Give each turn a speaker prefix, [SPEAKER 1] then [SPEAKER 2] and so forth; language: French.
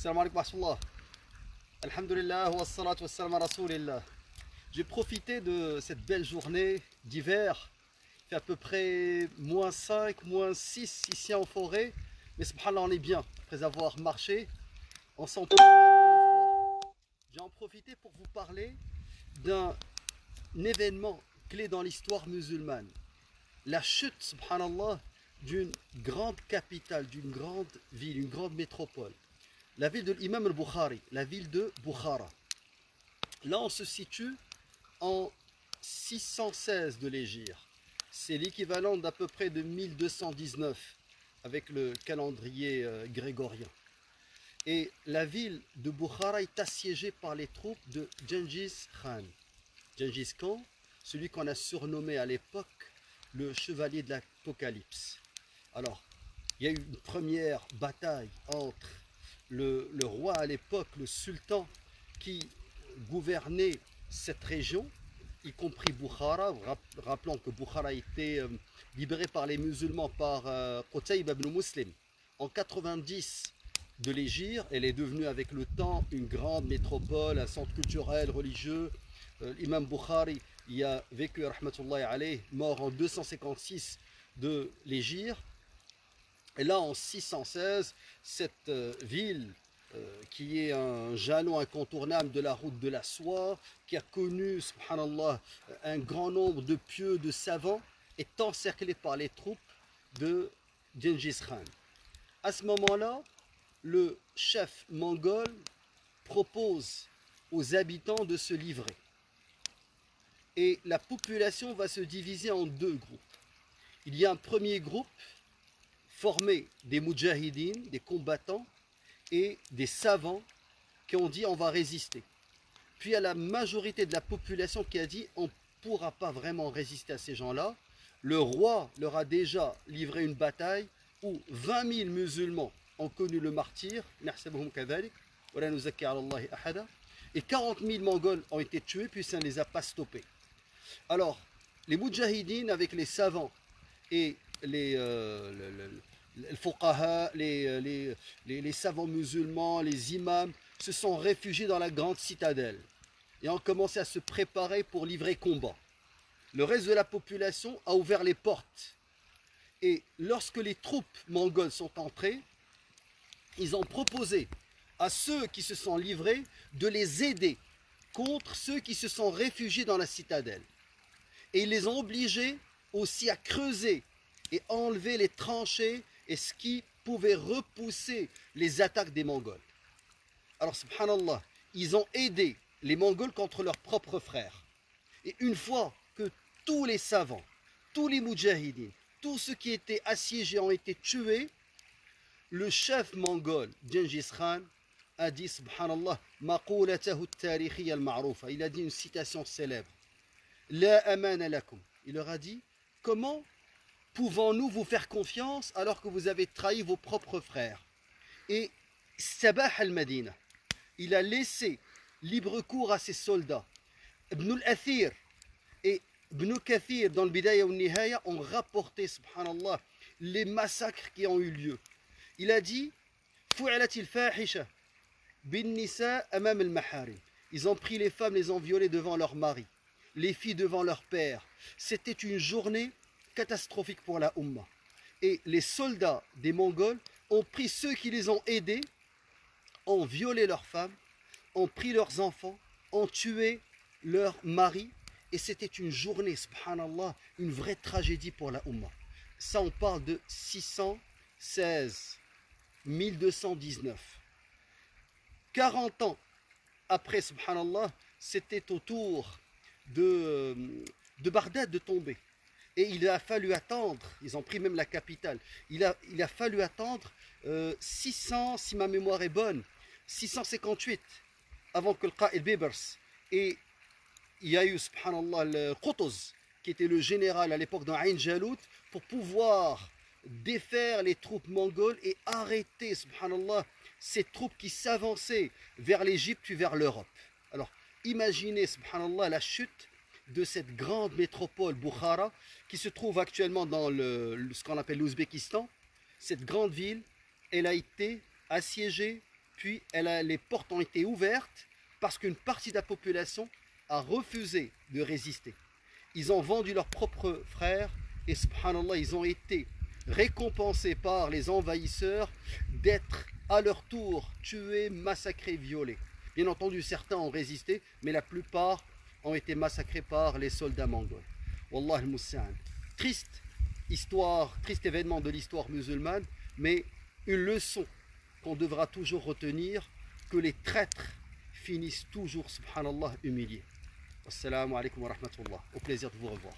[SPEAKER 1] Salam alaikum wa rahmatullah. Alhamdulillah wa salatu wa salam ala rasoulillah. J'ai profité de cette belle journée d'hiver. Il fait à peu près -5, -6 ici en forêt. Mais subhanallah, on est bien. Après avoir marché, on sent plus vraiment le froid. J'ai en profité pour vous parler d'un événement clé dans l'histoire musulmane. La chute, subhanallah, d'une grande capitale, d'une grande ville, une grande métropole. La ville de l'imam al-Bukhari, la ville de Bukhara. Là, on se situe en 616 de l'Hégire. C'est l'équivalent d'à peu près de 1219 avec le calendrier grégorien. Et la ville de Bukhara est assiégée par les troupes de Gengis Khan. Gengis Khan, celui qu'on a surnommé à l'époque le chevalier de l'Apocalypse. Alors, il y a eu une première bataille entre le roi à l'époque, le sultan, qui gouvernait cette région, y compris Bukhara. Rappelons que Bukhara a été libéré par les musulmans par Qutayb ibn Muslim en 90 de l'Hégire. Elle est devenue avec le temps une grande métropole, un centre culturel, religieux. L'imam Bukhari y a vécu, rahmatullahi alayh, mort en 256 de l'Hégire. Et là, en 616, cette ville, qui est un jalon incontournable de la route de la soie, qui a connu, subhanallah, un grand nombre de pieux, de savants, est encerclée par les troupes de Gengis Khan. À ce moment-là, le chef mongol propose aux habitants de se livrer. Et la population va se diviser en deux groupes. Il y a un premier groupe formé des moudjahidines, des combattants, et des savants qui ont dit on va résister. Puis il y a la majorité de la population qui a dit on ne pourra pas vraiment résister à ces gens-là. Le roi leur a déjà livré une bataille où 20 000 musulmans ont connu le martyre, et 40 000 mongols ont été tués, puis ça ne les a pas stoppés. Alors, les moudjahidines avec les savants et les fuqaha, les savants musulmans, les imams, se sont réfugiés dans la grande citadelle et ont commencé à se préparer pour livrer combat. Le reste de la population a ouvert les portes. Et lorsque les troupes mongoles sont entrées, ils ont proposé à ceux qui se sont livrés de les aider contre ceux qui se sont réfugiés dans la citadelle. Et ils les ont obligés aussi à creuser et enlever les tranchées et ce qui pouvait repousser les attaques des Mongols. Alors, subhanallah, ils ont aidé les Mongols contre leurs propres frères. Et une fois que tous les savants, tous les moudjahidines, tous ceux qui étaient assiégés ont été tués, le chef mongol, Gengis Khan, a dit, subhanallah, il a dit une citation célèbre. La amana lakum. Il leur a dit, comment pouvons-nous vous faire confiance alors que vous avez trahi vos propres frères? Et Sabah al-Madina, il a laissé libre cours à ses soldats. Ibn al-Athir et Ibn Kathir dans le Bidaya ou Nihaya ont rapporté, subhanallah, les massacres qui ont eu lieu. Il a dit, Fu'alatil fahisha bin nisa amam al-maharim. Ils ont pris les femmes, les ont violées devant leurs maris, les filles devant leur père. C'était une journée catastrophique pour la Ummah. Et les soldats des Mongols ont pris ceux qui les ont aidés, ont violé leurs femmes, ont pris leurs enfants, ont tué leurs maris. Et c'était une journée, subhanallah, une vraie tragédie pour la Ummah. Ça, on parle de 616, 1219. 40 ans après, subhanallah, c'était au tour de Bagdad de tomber. Et il a fallu attendre, ils ont pris même la capitale, il a fallu attendre 600, si ma mémoire est bonne, 658, avant que le Qa'id Bibers, et il y a eu, subhanallah, le Qutuz, qui était le général à l'époque dans Ain Jalut, pour pouvoir défaire les troupes mongoles et arrêter, subhanallah, ces troupes qui s'avançaient vers l'Égypte puis vers l'Europe. Alors, imaginez, subhanallah, la chute de cette grande métropole Bukhara qui se trouve actuellement dans ce qu'on appelle l'Ouzbékistan. Cette grande ville, elle a été assiégée puis les portes ont été ouvertes parce qu'une partie de la population a refusé de résister. Ils ont vendu leurs propres frères et subhanallah, ils ont été récompensés par les envahisseurs d'être à leur tour tués, massacrés, violés. Bien entendu, certains ont résisté, mais la plupart ont été massacrés par les soldats mongols. Wallah al-Musta'an. Triste histoire, triste événement de l'histoire musulmane, mais une leçon qu'on devra toujours retenir, que les traîtres finissent toujours, subhanallah, humiliés. Wassalamu alaikum wa rahmatullah. Au plaisir de vous revoir.